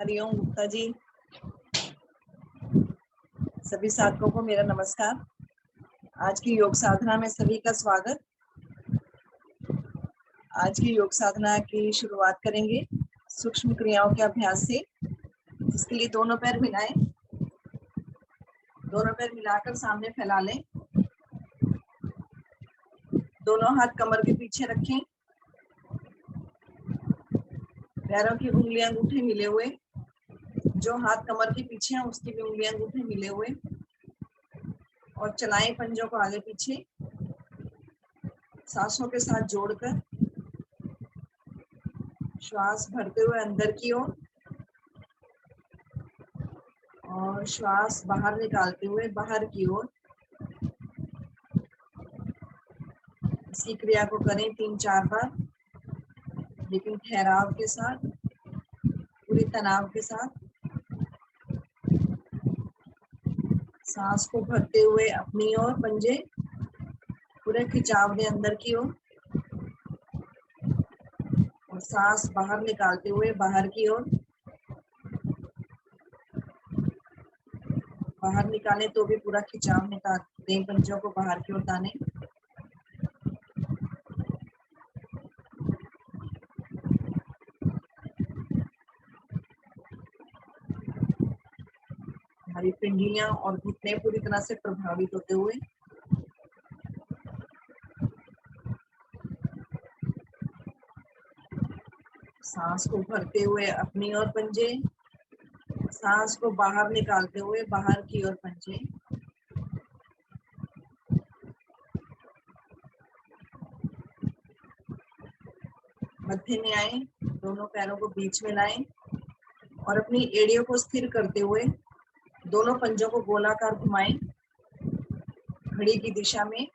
हरिओम गुप्ता जी। सभी साधकों को मेरा नमस्कार। आज की योग साधना में सभी का स्वागत। आज की योग साधना की शुरुआत करेंगे सूक्ष्म क्रियाओं के अभ्यास से, जिसके लिए दोनों पैर मिलाएं। दोनों पैर मिलाकर सामने फैला लें। दोनों हाथ कमर के पीछे रखें। पैरों की उंगलियां अंगूठे मिले हुए, जो हाथ कमर के पीछे हैं उसकी भी उंगलियां अंगूठे मिले हुए, और चलाएं पंजों को आगे पीछे सांसों के साथ जोड़कर। श्वास भरते हुए अंदर की ओर और श्वास बाहर निकालते हुए बाहर की ओर। इसी क्रिया को करें 3-4 बार, लेकिन ठहराव के साथ, पूरी तनाव के साथ। सांस को भरते हुए अपनी ओर पंजे पूरे खिंचाव दें अंदर की ओर, और सांस बाहर निकालते हुए बाहर की ओर। बाहर निकालें तो भी पूरा खिंचाव निकाल दें, पंजों को बाहर की ओर ताने। हमारी पिंडलियां और घुटने पूरी तरह से प्रभावित होते हुए। सांस को भरते हुए अपनी ओर पंजे, सांस को बाहर निकालते हुए बाहर की ओर पंजे। मध्य में आए, दोनों पैरों को बीच में लाएं और अपनी एड़ियों को स्थिर करते हुए दोनों पंजों को गोलाकार घुमाएं घड़ी की दिशा में।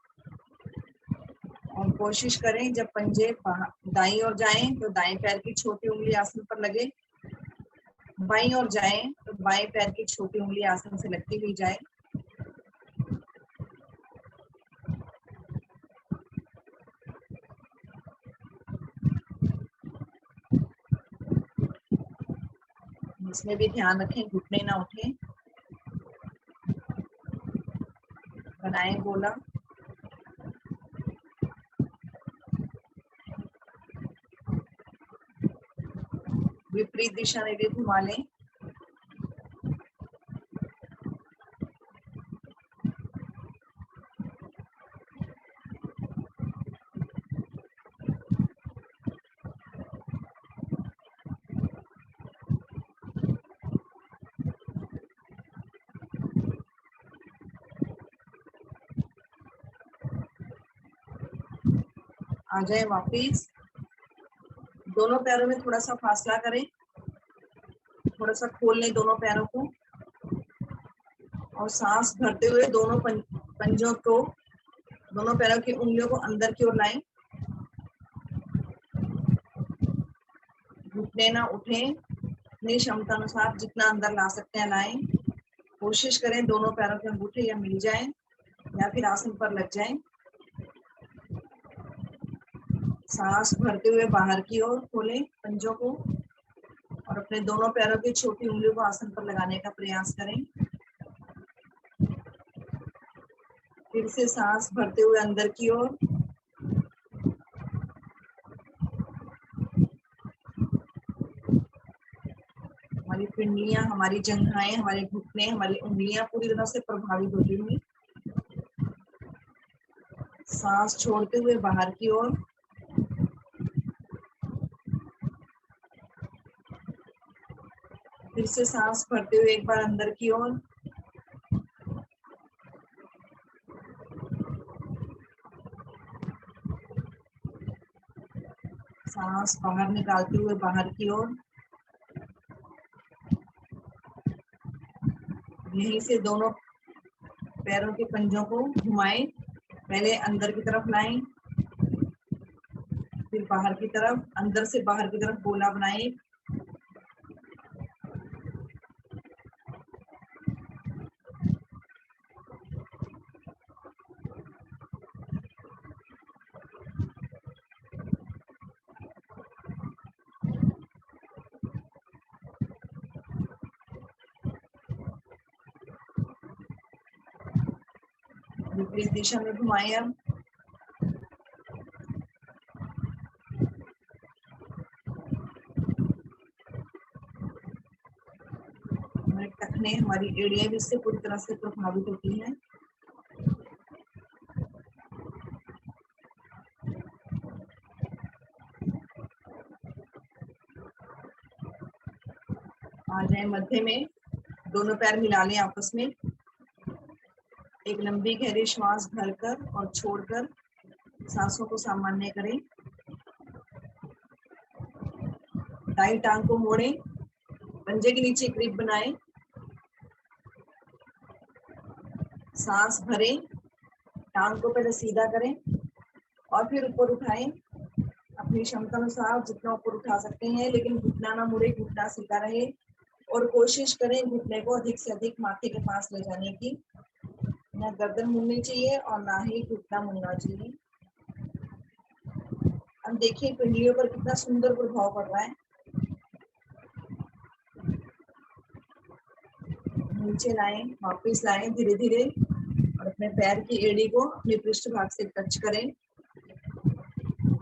और कोशिश करें जब पंजे दाईं ओर जाएं तो दाएं पैर की छोटी उंगली आसन पर लगे, बाईं ओर जाएं तो बाएं पैर की छोटी उंगली आसन से लगती हुई जाए। इसमें भी ध्यान रखें घुटने ना उठे। बनाएं गोला। विपरीत दिशा में भी घुमा लें। आ जाए वापिस। दोनों पैरों में थोड़ा सा फासला करें, थोड़ा सा खोल लें दोनों पैरों को, और सांस भरते हुए दोनों पंजों को, दोनों पैरों की उंगलियों को अंदर की ओर लाएं। घुटने ना उठें, अपनी क्षमता अनुसार जितना अंदर ला सकते हैं लाएं। कोशिश करें दोनों पैरों के अंगूठे या मिल जाएं या फिर आसन पर लग जाएं। सांस भरते हुए बाहर की ओर खोलें पंजों को और अपने दोनों पैरों की छोटी उंगलियों को आसन पर लगाने का प्रयास करें। फिर से सांस भरते हुए अंदर की ओर, हमारी पिंडलियां, हमारी जंघाएं, हमारे घुटने, हमारी उंगलियां पूरी तरह से प्रभावित होती हुई। सांस छोड़ते हुए बाहर की ओर, फिर से सांस भरते हुए एक बार अंदर की ओर, सांस बाहर निकालते हुए बाहर की ओर। यहीं से दोनों पैरों के पंजों को घुमाएं। पहले अंदर की तरफ लाएं, फिर बाहर की तरफ, अंदर से बाहर की तरफ गोला बनाएं। विपरीत दिशा में घुमाएं हम। हमारे टखने, हमारी एड़ियां भी इससे पूरी तरह से प्रभावित होती हैं। आ जाए मध्य में, दोनों पैर मिला लें आपस में। एक लंबी गहरी श्वास भरकर और छोड़कर सांसों को सामान्य करें। दाईं टांग को मोड़ें, पंजे के नीचे ग्रिप बनाएं, सांस भरें, टांग को पहले सीधा करें और फिर ऊपर उठाएं। अपनी क्षमता अनुसार जितना ऊपर उठा सकते हैं, लेकिन घुटना ना मुड़े, घुटना सीधा रहे और कोशिश करें घुटने को अधिक से अधिक माथे के पास ले जाने की। ना गर्दन मुड़नी चाहिए और ना ही घुटना मुड़ना चाहिए। अब देखिए पिंडलियों पर कितना सुंदर प्रभाव पड़ रहा है। नीचे लाएं, वापस लाएं धीरे धीरे और अपने पैर की एड़ी को अपने पृष्ठ भाग से टच करें।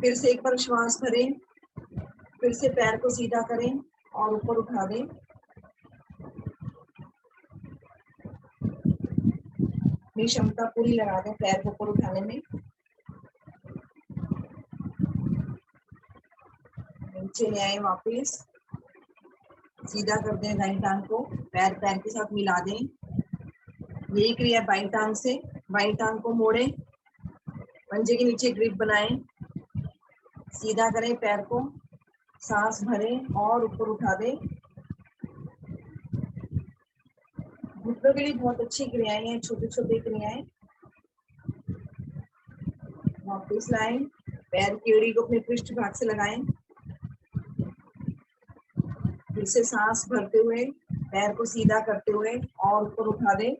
फिर से एक बार श्वास भरें, फिर से पैर को सीधा करें और ऊपर उठा दें। अपनी क्षमता पूरी लगा दें पैर को ऊपर उठाने में। नीचे ले आए, वापस सीधा कर दें दाईं टांग को, पैर पैर के साथ मिला दें। यही क्रिया बाईं टांग से। बाईं टांग को मोड़ें, पंजे के नीचे ग्रिप बनाएं, सीधा करें पैर को, सांस भरें और ऊपर उठा दें। घुटनों के लिए बहुत अच्छी क्रियाएं हैं, छोटी छोटी क्रियाएं। वापस लाएं, पैर की एड़ी को अपने पृष्ठ भाग से लगाएं। फिर से सांस भरते हुए पैर को सीधा करते हुए और ऊपर उठा दें।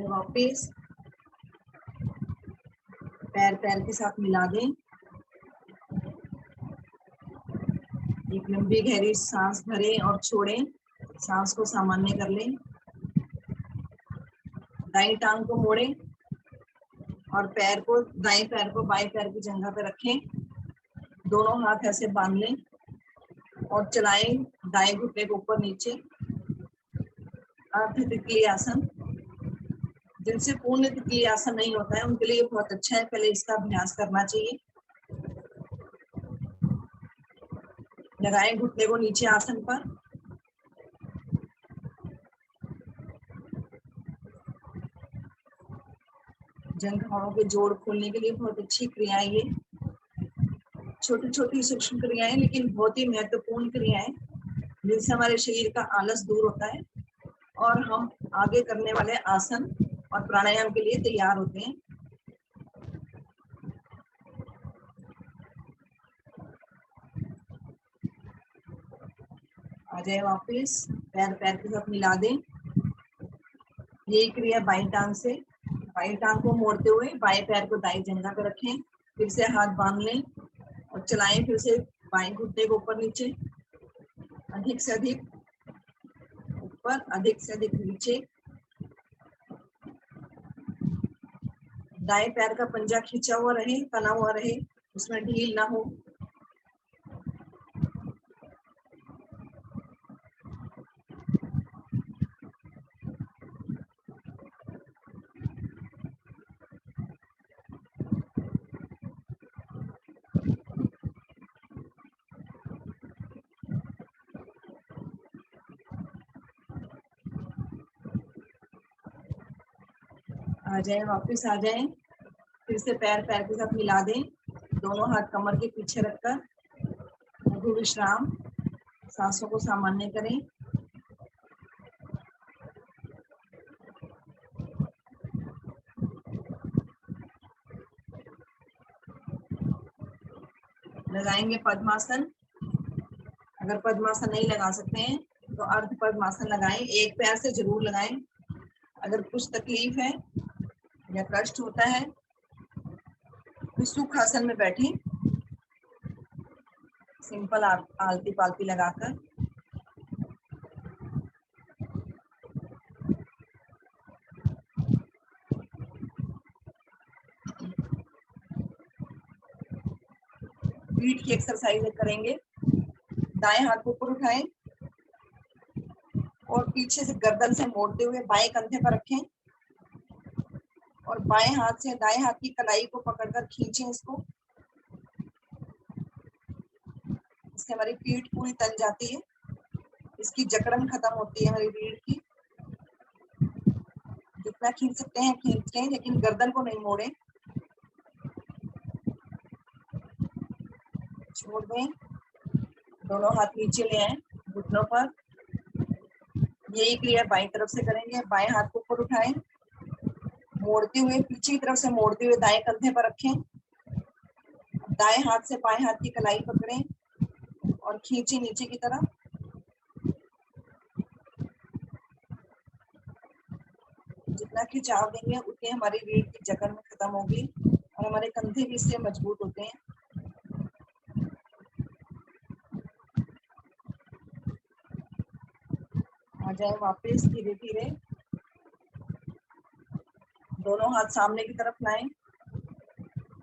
वापस पैर पैर के साथ मिला दें। एक लंबी गहरी सांस भरें और छोड़ें, सांस को सामान्य कर लें। दाईं टांग को मोड़ें और पैर को, दाएं पैर को बाएं पैर की जगह पे रखें। दोनों हाथ ऐसे बांध लें और चलाएं दाएं घुटने को ऊपर नीचे। अर्ध तितली आसन। जिनसे पूर्ण तितली आसन नहीं होता है उनके लिए बहुत अच्छा है, पहले इसका अभ्यास करना चाहिए। लगाएं घुटने को नीचे आसन पर। जंघाओं के जोड़ खोलने के लिए बहुत अच्छी क्रियाएं ये। छोटी छोटी सूक्ष्म क्रियाएं लेकिन बहुत ही महत्वपूर्ण क्रियाएं, जिनसे हमारे शरीर का आलस दूर होता है और हम आगे करने वाले आसन और प्राणायाम के लिए तैयार होते हैं। आ जाए वापस, पैर पैर के साथ मिला दें। यही क्रिया बाईं टांग से। बाईं टांग को मोड़ते हुए बाएं पैर को दाईं जंघा पर रखें। फिर से हाथ बांध लें और चलाएं फिर से बाएं घुटने को ऊपर नीचे, अधिक से अधिक ऊपर, अधिक से अधिक नीचे। दाएं पैर का पंजा खींचा हुआ रहे, तना हुआ रहे, उसमें ढील ना हो। आ जाए वापस, आ जाए। फिर से पैर पैर के साथ मिला दें। दोनों हाथ कमर के पीछे रखकर लघु विश्राम, सांसों को सामान्य करें। लगाएंगे पद्मासन। अगर पद्मासन नहीं लगा सकते हैं तो अर्ध पद्मासन लगाएं। एक पैर से जरूर लगाएं। अगर कुछ तकलीफ है या कष्ट होता है तो सुखासन में बैठें। सिंपल आलती पालती लगाकर। पीठ की एक्सरसाइज करेंगे। दाएं हाथ को ऊपर उठाएं और पीछे से गर्दन से मोड़ते हुए बाएं कंधे पर रखें और बाएं हाथ से दाएं हाथ की कलाई को पकड़कर खींचें इसको। इससे हमारी पीठ पूरी तन जाती है, इसकी जकड़न खत्म होती है हमारी रीढ़ की। जितना खींच सकते हैं खींचें, लेकिन गर्दन को नहीं मोड़ें। छोड़ दें। दोनों हाथ नीचे ले आए घुटनों पर। यही क्रिया बाईं तरफ से करेंगे। बाएं हाथ को ऊपर उठाएं, मोड़ते हुए पीछे की तरफ से मोड़ते हुए दाएं कंधे पर रखें। दाएं हाथ से बाएं हाथ की कलाई पकड़ें और खींचे नीचे की तरफ। जितना खिंचाव देंगे उतनी हमारी रीढ़ की जकड़ में खत्म होगी और हमारे कंधे भी इससे मजबूत होते हैं। आ जाए वापस धीरे धीरे। दोनों हाथ सामने की तरफ लाएं,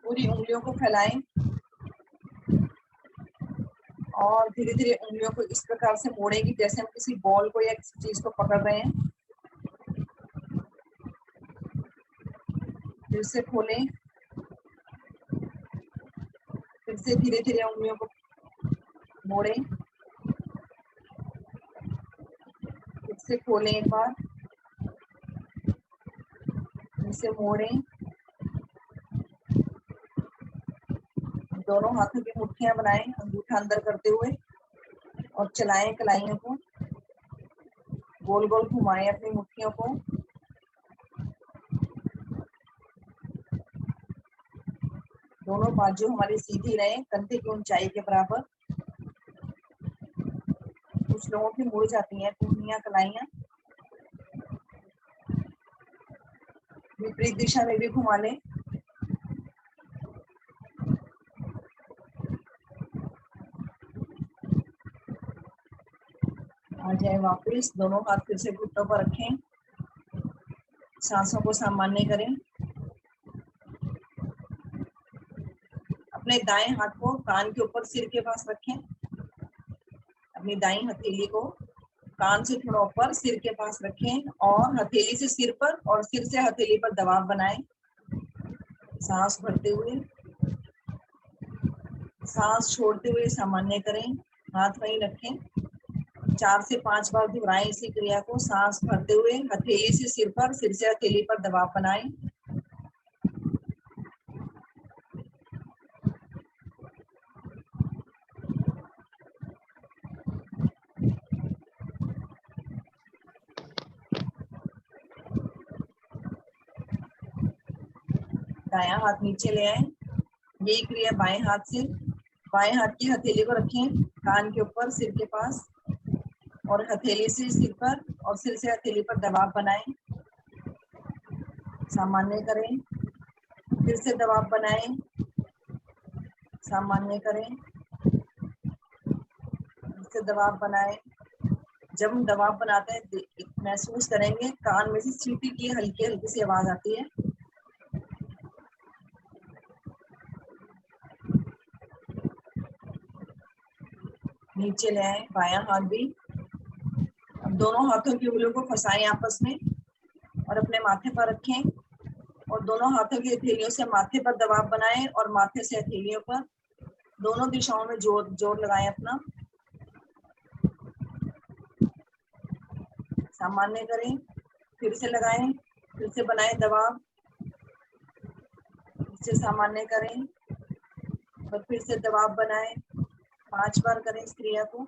पूरी उंगलियों को फैलाएं और धीरे धीरे उंगलियों को इस प्रकार से मोड़ेंगे जैसे हम किसी बॉल को या किसी चीज को पकड़ रहे हैं। फिर से खोलें, फिर से धीरे धीरे उंगलियों को मोड़ें, फिर से खोलें एक बार, फिर से मोड़ें। दोनों हाथों की मुट्ठियां बनाएं अंगूठा अंदर करते हुए और चलाएं कलाइयों को, गोल गोल घुमाएं अपनी मुट्ठियों को। दोनों बाजू हमारी सीधी रहे, कंधे की ऊंचाई के बराबर। कुछ लोगों की मुड़ जाती हैं कुहनियां कलाइयां। विपरीत दिशा में भी घुमा लें। आ जाए वापस। दोनों हाथ फिर से घुटनों पर रखें, सांसों को सामान्य करें। अपने दाएं हाथ को कान के ऊपर सिर के पास रखें। अपनी दाईं हथेली को कान से थोड़ा ऊपर सिर के पास रखें और हथेली से सिर पर और सिर से हथेली पर दबाव बनाएं। सांस भरते हुए, सांस छोड़ते हुए सामान्य करें। हाथ वहीं रखें। 4 से 5 बार दोहराएं इसी क्रिया को। सांस भरते हुए हथेली से सिर पर, सिर से हथेली पर दबाव बनाएं। दायां हाथ नीचे ले आए। यही क्रिया बाएं हाथ से। बाएं हाथ की हथेली को रखें कान के ऊपर सिर के पास और हथेली से सिर पर और सिर से हथेली पर दबाव बनाएं। सामान्य करें। फिर से दबाव बनाएं, सामान्य करें, फिर से दबाव बनाएं। जब हम दबाव बनाते हैं महसूस करेंगे कान में से सीटी की हल्की हल्की सी आवाज आती है। नीचे ले आए बायां हाथ भी। अब दोनों हाथों की उंगलियों को फंसाएं आपस में और अपने माथे पर रखें और दोनों हाथों की हथेलियों से माथे पर दबाव बनाएं और माथे से हथेलियों पर दोनों दिशाओं में जोर लगाएं अपना। सामान्य करें, फिर से लगाएं, फिर से बनाएं दबाव, फिर से सामान्य करें और फिर से दबाव बनाएं। 5 बार करें इस क्रिया को।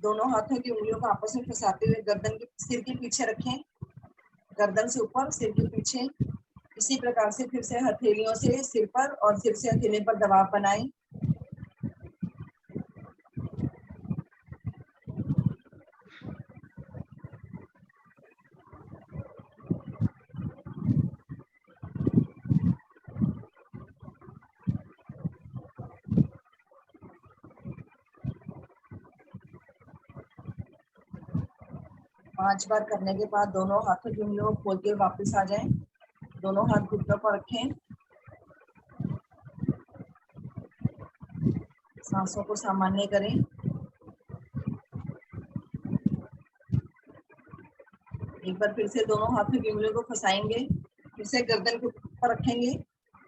दोनों हाथों की उंगलियों को आपस में फंसाते हुए गर्दन के सिर के पीछे रखें, गर्दन से ऊपर सिर के पीछे। इसी प्रकार से फिर से हथेलियों से सिर पर और सिर से हथेली पर दबाव बनाएं। 5 बार करने के बाद दोनों हाथों की उंगलियों को खोल के वापस आ जाएं। दोनों हाथ घुटनों पर रखें। सांसों को सामान्य करें। एक बार फिर से दोनों हाथों की उंगलियों को फंसाएंगे। फिर से गर्दन के ऊपर रखेंगे।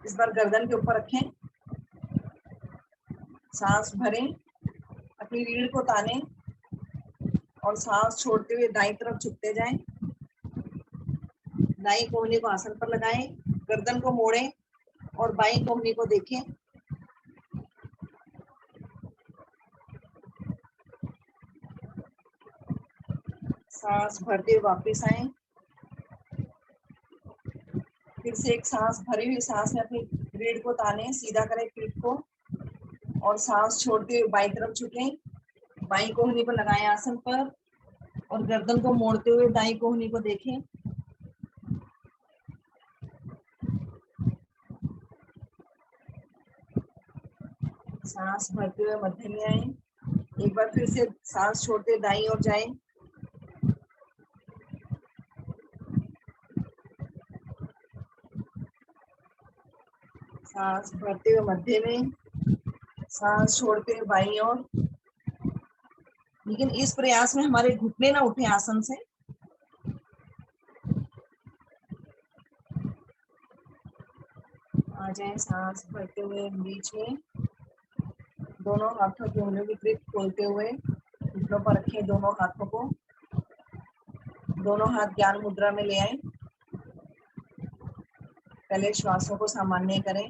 इस बार गर्दन के ऊपर रखें। सांस भरें, अपनी रीढ़ को तानें और सांस छोड़ते हुए दाईं तरफ झुकते जाएं। दाईं कोहनी को आसन पर लगाएं, गर्दन को मोड़ें और बाईं कोहनी को देखें। सांस भरते हुए वापस आए। फिर से एक सांस, भरी हुई सांस में अपनी रीढ़ को ताने, सीधा करें पीठ को और सांस छोड़ते हुए बाईं तरफ झुकें। बाईं कोहनी को लगाएं आसन पर और गर्दन को मोड़ते हुए दाईं कोहनी को देखें। सांस भरते हुए मध्य में आए। एक बार फिर से सांस छोड़ते दाईं ओर जाएं। सांस भरते हुए मध्य में, सांस छोड़ते हुए बाईं ओर। लेकिन इस प्रयास में हमारे घुटने ना उठे आसन से। आ जाए सांस भरते हुए बीच में, दोनों हाथों की उंगलियों की ग्रिप खोलते हुए घुटनों पर रखें दोनों हाथों को। दोनों हाथ ज्ञान मुद्रा में ले आए। पहले श्वासों को सामान्य करें।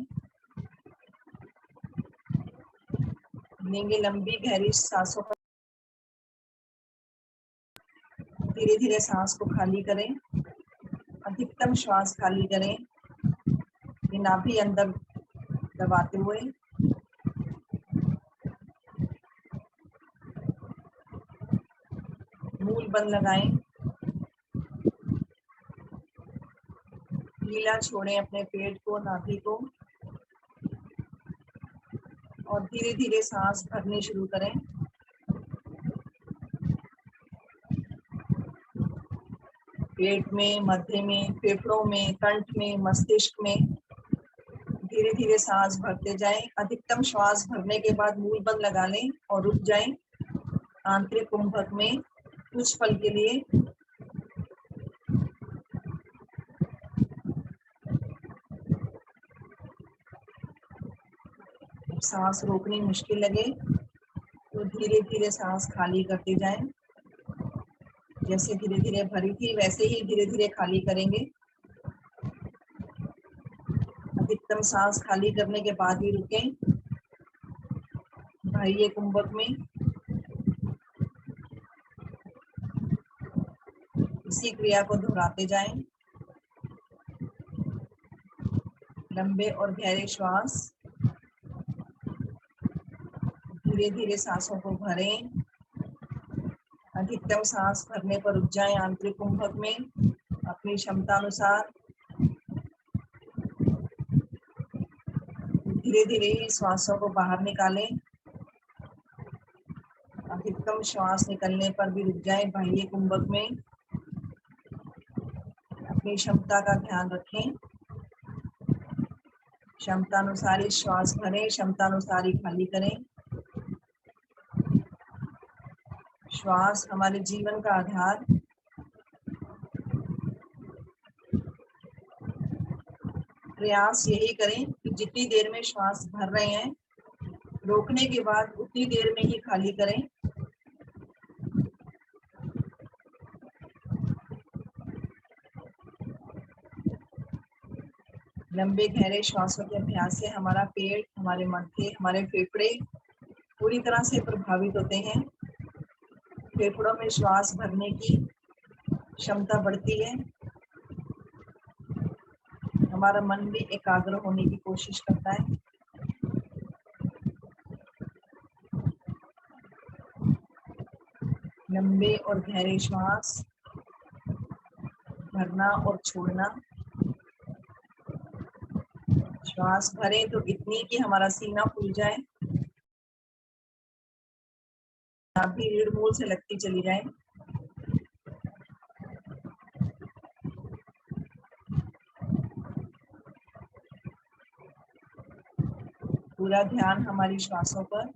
लेंगे लंबी गहरी सांसों पर, धीरे धीरे सांस को खाली करें। अधिकतम श्वास खाली करें, नाभि अंदर दबाते हुए। मूल बंद लगाएं। ढीला छोड़ें अपने पेट को, नाभि को और धीरे धीरे सांस भरनी शुरू करें। पेट में, मध्य में, फेफड़ों में, कंठ में, मस्तिष्क में धीरे धीरे सांस भरते जाएं। अधिकतम श्वास भरने के बाद मूल बंद लगा लें और रुक जाएं आंतरिक कुंभक में कुछ पल के लिए। सांस रोकनी मुश्किल लगे तो धीरे धीरे सांस खाली करते जाएं। जैसे धीरे धीरे भरी थी वैसे ही धीरे धीरे खाली करेंगे। अधिकतम सांस खाली करने के बाद ही रुकें बाह्य कुंभक में। इसी क्रिया को दोहराते जाएं। लंबे और गहरे श्वास, धीरे धीरे सांसों को भरें। अधिकतम सांस भरने पर रुक जाएं आंतरिक कुंभक में अपनी क्षमता अनुसार। धीरे धीरे श्वासों को बाहर निकालें। अधिकतम श्वास निकलने पर भी रुक जाएं बाह्य कुंभक में। अपनी क्षमता का ध्यान रखें। क्षमता अनुसार ही श्वास भरें, क्षमता अनुसार ही खाली करें। श्वास हमारे जीवन का आधार। प्रयास यही करें कि जितनी देर में श्वास भर रहे हैं, रोकने के बाद उतनी देर में ही खाली करें। लंबे गहरे श्वासों के अभ्यास से हमारा पेट, हमारे मथे, हमारे फेफड़े पूरी तरह से प्रभावित होते हैं। फेफड़ों में श्वास भरने की क्षमता बढ़ती है। हमारा मन भी एकाग्र होने की कोशिश करता है। लंबे और गहरे श्वास भरना और छोड़ना। श्वास भरें तो इतनी कि हमारा सीना फूल जाए, नाभि रीढ़ मूल से लगती चली जाए। पूरा ध्यान हमारी श्वासों पर।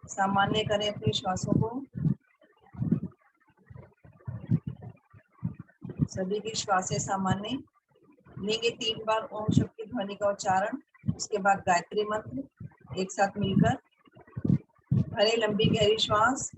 सामान्य करें अपनी श्वासों को। सभी की श्वासें सामान्य। लेंगे 3 बार ओम शब्द की ध्वनि का उच्चारण, उसके बाद गायत्री मंत्र एक साथ मिलकर। भरे लंबी गहरी श्वास।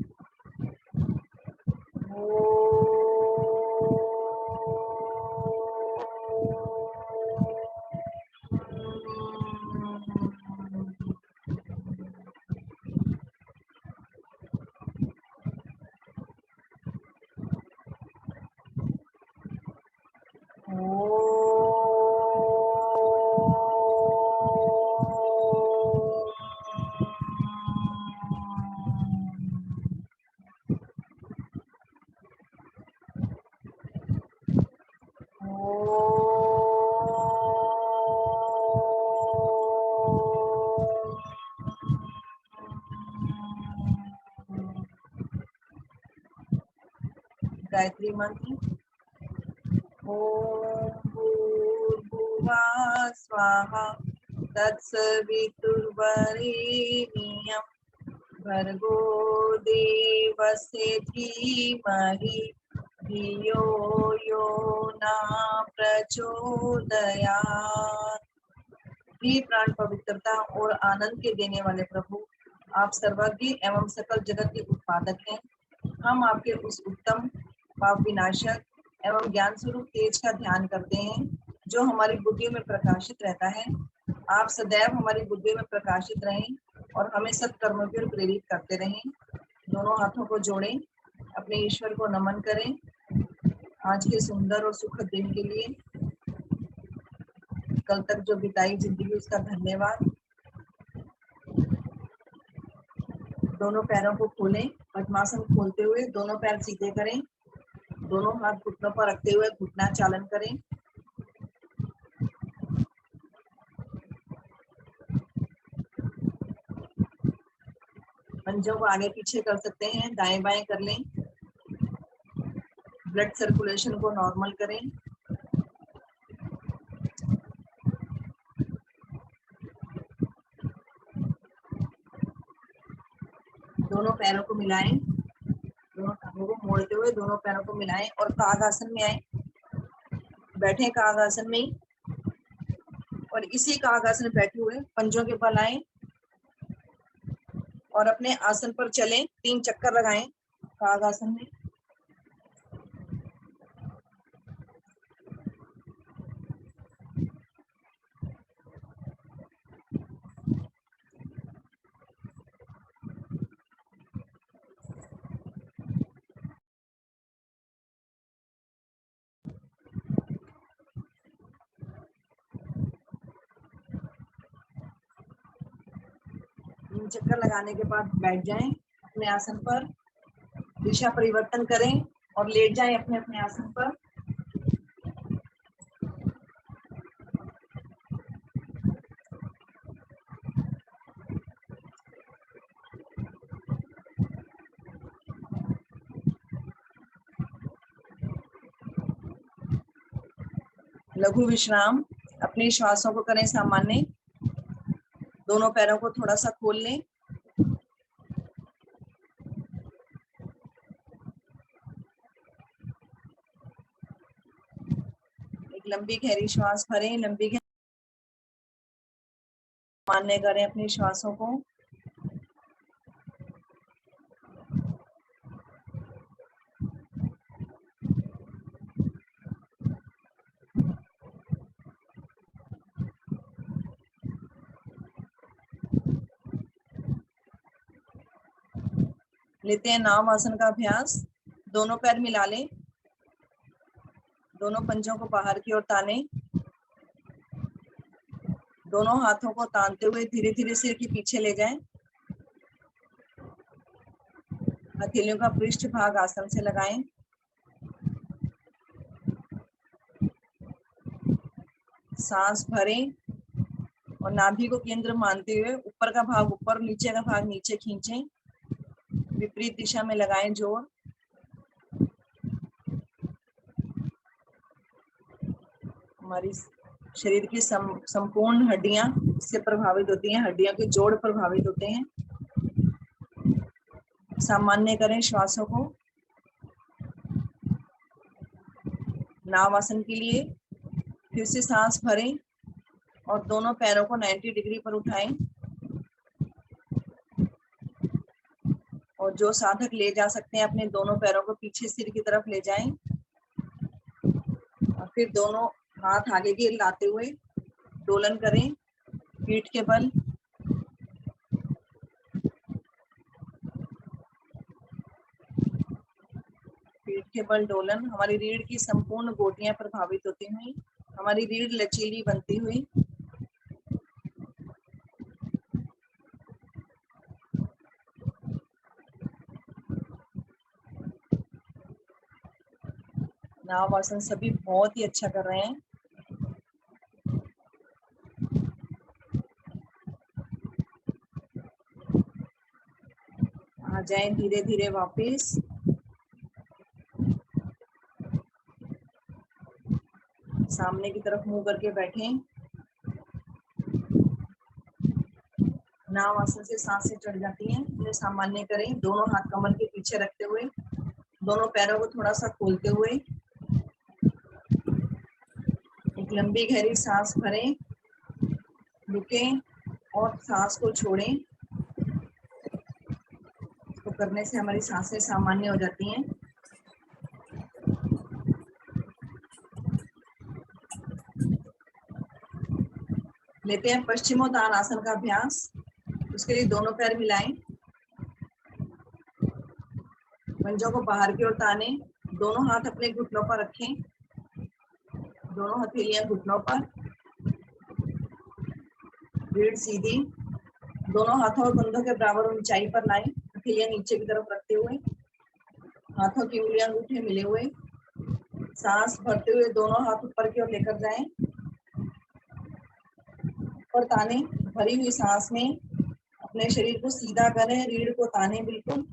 गायत्री मंत्र। ओम भूर्भुवः स्वाहा तत्सवितुर्वरेण्यं भर्गो देवस्य धीमहि धियो यो न प्रचोदयात्। ही प्राण पवित्रता और आनंद के देने वाले प्रभु, आप सर्वज्ञ एवं सकल जगत के उत्पादक हैं। हम आपके उस उत्तम पाप विनाशक एवं ज्ञान स्वरूप तेज का ध्यान करते हैं जो हमारी बुद्धि में प्रकाशित रहता है। आप सदैव हमारी बुद्धि में प्रकाशित रहें और हमें सत्कर्मों की ओर प्रेरित करते रहें। दोनों हाथों को जोड़ें, अपने ईश्वर को नमन करें आज के सुंदर और सुखद दिन के लिए। कल तक जो बिताई जिंदगी उसका धन्यवाद। दोनों पैरों को खोलें, पद्मासन खोलते हुए दोनों पैर सीधे करें, दोनों हाथ घुटनों पर रखते हुए घुटना चालन करें। पंजों को आगे पीछे कर सकते हैं, दाएं बाएं कर लें। ब्लड सर्कुलेशन को नॉर्मल करें। दोनों पैरों को मिलाएं, दोनों टांगों को मोड़ते हुए दोनों पैरों को मिलाएं और काग आसन में आए। बैठे काग आसन में और इसी काग आसन में बैठे हुए पंजों के बल आए और अपने आसन पर चलें। 3 चक्कर लगाएं काग आसन में। चक्कर लगाने के बाद बैठ जाएं अपने आसन पर। दिशा परिवर्तन करें और लेट जाएं अपने अपने आसन पर। लघु विश्राम। अपनी श्वासों को करें सामान्य। दोनों पैरों को थोड़ा सा खोल लें। एक लंबी गहरी श्वास भरें, लंबी गहरी मान्य करें अपनी श्वासों को। लेते हैं नाम आसन का अभ्यास। दोनों पैर मिला लें, दोनों पंजों को बाहर की ओर तानें। दोनों हाथों को तानते हुए धीरे धीरे सिर के पीछे ले जाएं। हथेलियों का पृष्ठ भाग आसन से लगाएं। सांस भरें और नाभि को केंद्र मानते हुए ऊपर का भाग ऊपर, नीचे का भाग नीचे खींचें। विपरीत दिशा में लगाएं जोर। हमारी शरीर की संपूर्ण हड्डियां इससे प्रभावित होती हैं, हड्डियों के जोड़ प्रभावित होते हैं। सामान्य करें श्वासों को। नाव आसन के लिए फिर से सांस भरें और दोनों पैरों को 90 डिग्री पर उठाएं और जो साधक ले जा सकते हैं अपने दोनों पैरों को पीछे सिर की तरफ ले जाएं और फिर दोनों हाथ आगे की लाते हुए डोलन करें पीठ के बल। पीठ के बल डोलन, हमारी रीढ़ की संपूर्ण गोटियां प्रभावित होती हुई, हमारी रीढ़ लचीली बनती हुई। नाव आसन सभी बहुत ही अच्छा कर रहे हैं। आ जाएं धीरे धीरे वापस। सामने की तरफ मुंह करके बैठें। नाव आसन से सांसें चढ़ जाती हैं, इन्हें सामान्य करें। दोनों हाथ कमर के पीछे रखते हुए, दोनों पैरों को थोड़ा सा खोलते हुए एक लंबी गहरी सांस भरें, रुकें और सांस को छोड़ें। इसको करने से हमारी सांसें सामान्य हो जाती हैं। लेते हैं पश्चिमोत्तानासन का अभ्यास। उसके लिए दोनों पैर मिलाएं, पंजों को बाहर की ओर ताने, दोनों हाथ अपने घुटनों पर रखें, दोनों हथेलियां घुटनों पर, रीढ़ सीधी, दोनों हाथों और कंधों के बराबर ऊंचाई पर लाएं, हथेलियां नीचे की तरफ रखते हुए, हाथों की उंगलियां अंगूठे मिले हुए। सांस भरते हुए दोनों हाथ ऊपर की ओर लेकर जाएं और ताने। भरी हुई सांस में अपने शरीर को सीधा करें, रीढ़ को ताने बिल्कुल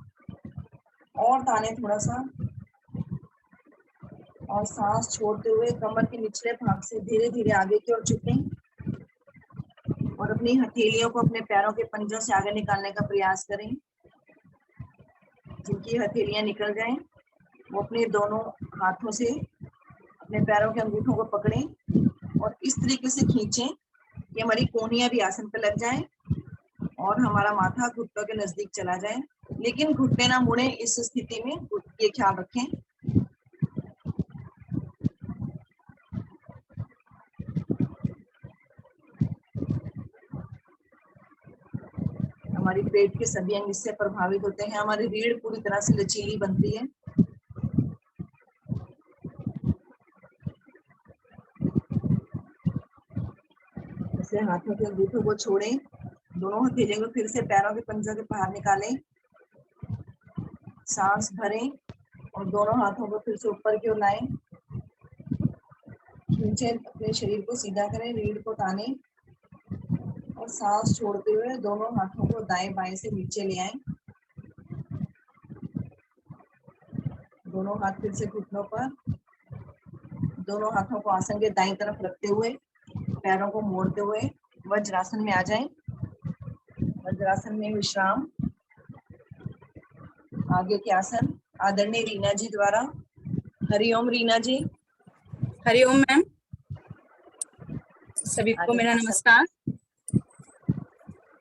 और ताने थोड़ा सा, और सांस छोड़ते हुए कमर के निचले भाग से धीरे धीरे आगे की ओर झुकें और अपनी हथेलियों को अपने पैरों के पंजों से आगे निकालने का प्रयास करें। जिनकी हथेलियां निकल जाएं वो अपने दोनों हाथों से अपने पैरों के अंगूठों को पकड़ें और इस तरीके से खींचें कि हमारी कोहनियां भी आसन पे लग जाएं और हमारा माथा घुटनों के नजदीक चला जाए, लेकिन घुटने ना मुड़े। इस स्थिति में ये ख्याल रखें। हमारी पेट के सभी अंग इससे प्रभावित होते हैं। हमारी रीढ़ पूरी तरह से लचीली बनती है। ऐसे हाथों के अंगूठों को छोड़ें, दोनों हथेलियों को फिर से पैरों के पंजों के बाहर निकालें, सांस भरें और दोनों हाथों को फिर से ऊपर की ओर लाएं, खींचे, अपने शरीर को सीधा करें, रीढ़ को ताने और सांस छोड़ते हुए दोनों हाथों को दाएं बाएं से नीचे ले आएं। दोनों हाथ फिर से घुटनों पर, दोनों हाथों को आसन के दाईं तरफ रखते हुए पैरों को मोड़ते हुए वज्रासन में आ जाएं। वज्रासन में विश्राम। आगे के आसन आदरणीय रीना जी द्वारा। हरिओम रीना जी। हरिओम मैम, सभी को मेरा नमस्कार।